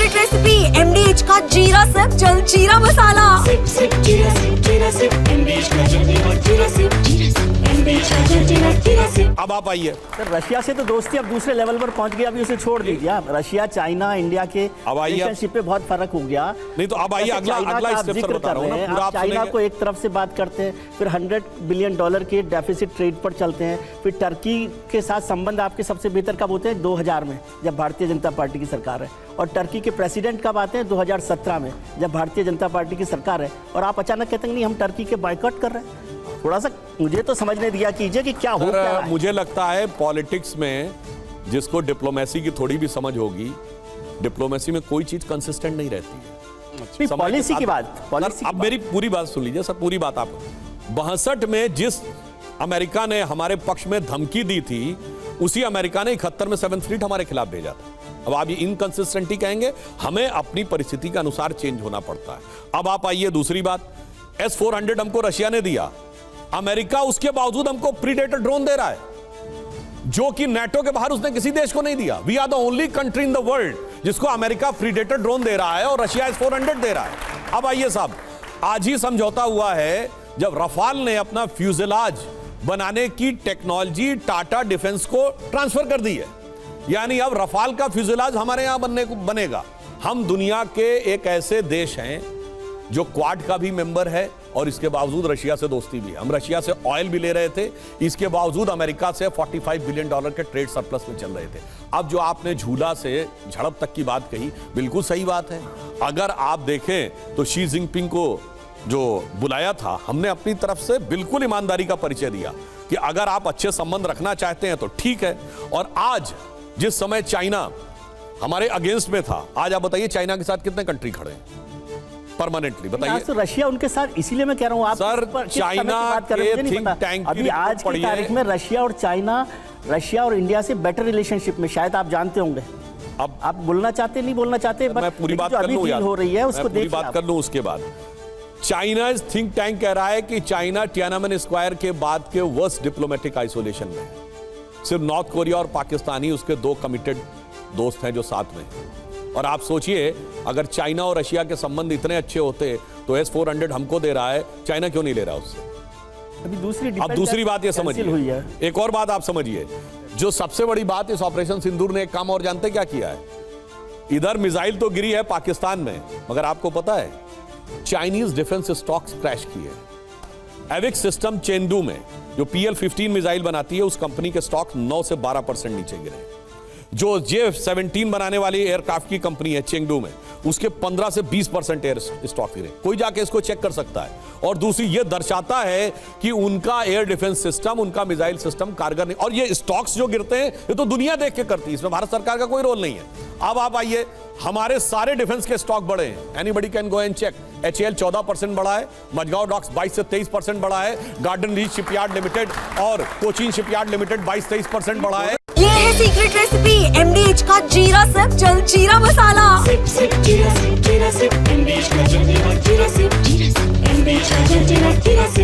Secret recipe MDH का जीरा SIP jaljeera मसाला। SIP SIP जीरा सिप MDH का जलजीरा और जीरा सिप MDH का जलजीरा जीरा सिप। अब आप आइए। सर रशिया से तो दोस्ती अब दूसरे लेवल पर पहुंच गई, अभी उसे छोड़ दीजिए आप। रशिया चाइना इंडिया के रिलेशनशिप पे बहुत फर्क हो गया। नहीं तो अब आइए अगला स्टेप सर बता रहा हूं ना, पूरा आप चाइना को एक तरफ से बात करते हैं, फिर $100 बिलियन के डेफिसिट ट्रेड पर चलते हैं, फिर टर्की के साथ संबंध आपके सबसे बेहतर कब होते हैं? 2000 में, जब भारतीय जनता पार्टी की सरकार है। और टर्की के प्रेसिडेंट कब आते हैं? 2017 में, जब भारतीय जनता पार्टी की सरकार है। और आप अचानक कहते हैं नहीं हम टर्की के बायकॉट कर रहे हैं। थोड़ा सा मुझे तो समझने दिया कीजिए कि क्या हो रहा है। मुझे लगता है पॉलिटिक्स में जिसको डिप्लोमेसी की थोड़ी भी समझ होगी, डिप्लोमेसी में कोई चीज कंसिस्टेंट नहीं रहती है। पॉलिसी की बात, अब मेरी पूरी बात सुन लीजिए सर, पूरी बात आप। 62 में जिस अमेरिका ने हमारे पक्ष में धमकी दी थी, उसी अमेरिका ने 71 में 7th फ्लीट हमारे खिलाफ भेजा था। अब आप ये इनकंसिस्टेंटी कहेंगे, हमें अपनी परिस्थिति के अनुसार चेंज होना पड़ता है। अब आप आइए दूसरी बात, S-400 हमको रशिया ने दिया, अमेरिका उसके बावजूद हमको प्रीडेटर ड्रोन दे रहा है, जो कि नेटो के बाहर उसने किसी देश को नहीं दिया। We are the only country in the world जिसको अमेरिका प्रीडेटर ड्रोन दे रहा है और रशिया S-400 दे रहा है। अब आइए साहब, आज ही समझौता हुआ है जब रफाल ने अपना फ्यूजलाज बनाने की टेक्नोलॉजी टाटा डिफेंस को ट्रांसफर कर दी है, यानी अब रफाल का फ्यूजलाज हमारे यहां बनेगा। हम दुनिया के एक ऐसे देश हैं जो क्वाड का भी मेंबर है और इसके बावजूद रशिया से दोस्ती भी है। हम रशिया से ऑयल भी ले रहे थे, इसके बावजूद अमेरिका से $45 बिलियन के ट्रेड सरप्लस में चल रहे थे। अब जो आपने झूला से झड़प तक की बात कही, बिल्कुल सही बात है। अगर आप देखें तो शी जिनपिंग को जो बुलाया था, हमने अपनी तरफ से बिल्कुल ईमानदारी का परिचय दिया कि अगर आप अच्छे संबंध रखना चाहते हैं तो ठीक है। और आज जिस समय चाइना हमारे अगेंस्ट में था, आज आप बताइए चाइना के साथ कितने कंट्री खड़े हैं परमानेंटली, बताइए। तो रशिया उनके साथ, इसीलिए मैं कह रहा हूं आप सर, चाइना के थिंक टैंक अभी आज की तारीख में रशिया और चाइना, रशिया और इंडिया से बेटर रिलेशनशिप में, शायद आप जानते होंगे। अब आप बोलना चाहते नहीं बोलना चाहते, मैं पूरी बात कर लूं यार, हो रही है उसको पूरी बात कर लूं। उसके बाद चाइना थिंक टैंक कह रहा है कि चाइना तियाननमेन स्क्वायर के बाद के वर्स्ट डिप्लोमेटिक आइसोलेशन में है। सिर्फ नॉर्थ कोरिया और पाकिस्तान ही उसके 2 कमिटेड दोस्त हैं जो साथ में हैं। और आप सोचिए, अगर चाइना और रशिया के संबंध इतने अच्छे होते तो S-400 हमको दे रहा है, चाइना क्यों नहीं ले रहा उससे? अब दूसरी बात ये समझिए, एक और बात आप समझिए, जो सबसे बड़ी बात इस ऑपरेशन सिंदूर ने एक काम और जानते क्या किया है? इधर मिसाइल तो गिरी है पाकिस्तान में, मगर आपको पता है चाइनीज डिफेंस स्टॉक्स क्रैश किए। एविक सिस्टम चेंडू में जो PL-15 मिसाइल बनाती है, उस कंपनी के स्टॉक 9 से 12% नीचे गिरे। जो J-17 बनाने वाली एयरक्राफ्ट की कंपनी है चेंगडू में, उसके 15 से 20% एयर स्टॉक गिरे। कोई जाके इसको चेक कर सकता है। और दूसरी ये दर्शाता है कि उनका एयर डिफेंस सिस्टम, उनका मिसाइल सिस्टम कारगर नहीं। और ये स्टॉक्स जो गिरते हैं, ये तो दुनिया देख के करती है, इसमें भारत सरकार का कोई रोल नहीं है। अब आप आइए, हमारे सारे डिफेंस के स्टॉक बढ़े हैं, anybody can go and check. HAL 14% बढ़ा है, मझगांव डॉक्स 22 से 23% बढ़ा है, गार्डन रीच शिपयार्ड लिमिटेड और कोचीन शिपयार्ड लिमिटेड 22-23% बढ़ा है। ये है सीक्रेट रेसिपी MDH का जीरा सिप जलजीरा मसाला। सिप सिप जीरा सिप MDH का जलजीरा और जीरा सिप MDH का जलजीरा जीरा सिप।